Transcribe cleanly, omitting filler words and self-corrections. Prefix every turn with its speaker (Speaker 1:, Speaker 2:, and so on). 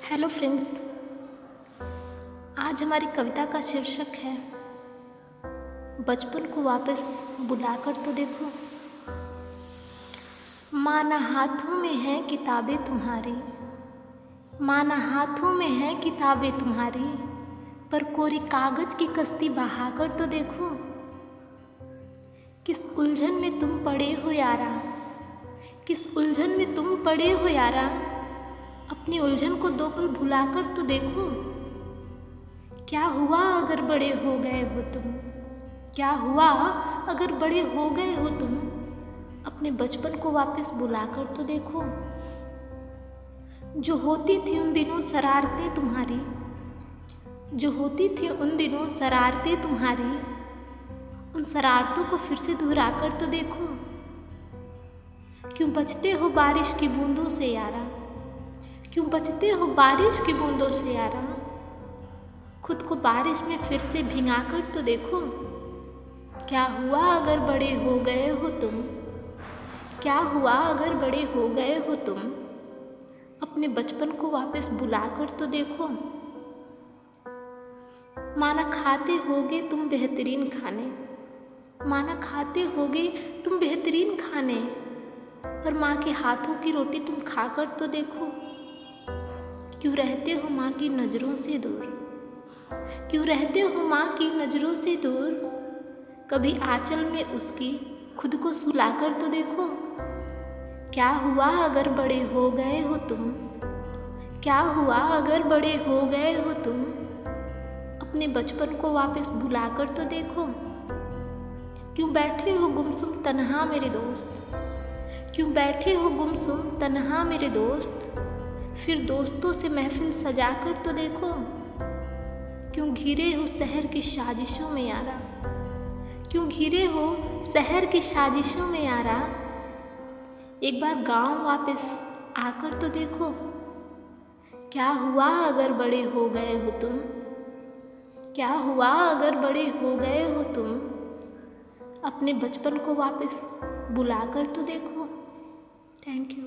Speaker 1: Hello friends, आज हमारी कविता का शीर्षक है बचपन को वापस बुलाकर तो देखो। माना हाथों में है किताबें तुम्हारी, माना हाथों में है किताबें तुम्हारी, पर कोरी कागज की कश्ती बहाकर तो देखो। किस उलझन में तुम पड़े हो यारा, किस उलझन में तुम पड़े हो यारा, अपनी उलझन को दो पल भुलाकर तो देखो। क्या हुआ अगर बड़े हो गए हो तुम, क्या हुआ अगर बड़े हो गए हो तुम, अपने बचपन को वापस बुलाकर तो देखो। जो होती थी उन दिनों शरारतें तुम्हारी, जो होती थी उन दिनों शरारतें तुम्हारी, उन शरारतों को फिर से दोहराकर तो देखो। क्यों बचते हो बारिश की बूंदों से यारा, क्यों बचते हो बारिश की बूंदों से यारा, खुद को बारिश में फिर से भिगा कर तो देखो। क्या हुआ अगर बड़े हो गए हो तुम, क्या हुआ अगर बड़े हो गए हो तुम, अपने बचपन को वापस बुला कर तो देखो। माना खाते होगे तुम बेहतरीन खाने, माना खाते होगे तुम बेहतरीन खाने, पर माँ के हाथों की रोटी तुम खाकर तो देखो। क्यों रहते हो माँ की नज़रों से दूर, क्यों रहते हो माँ की नज़रों से दूर, कभी आंचल में उसकी खुद को सुलाकर तो देखो। क्या हुआ अगर बड़े हो गए हो तुम, क्या हुआ अगर बड़े हो गए हो तुम, अपने बचपन को वापस बुलाकर तो देखो। क्यों बैठे हो गुमसुम तन्हा मेरे दोस्त, क्यों बैठे हो गुमसुम तन्हा मेरे दोस्त, फिर दोस्तों से महफिल सजाकर तो देखो। क्यों घिरे हो शहर की साजिशों में यारा, क्यों घिरे हो शहर की साजिशों में यारा, एक बार गांव वापस आकर तो देखो। क्या हुआ अगर बड़े हो गए हो तुम, क्या हुआ अगर बड़े हो गए हो तुम, अपने बचपन को वापस बुलाकर तो देखो। Thank you.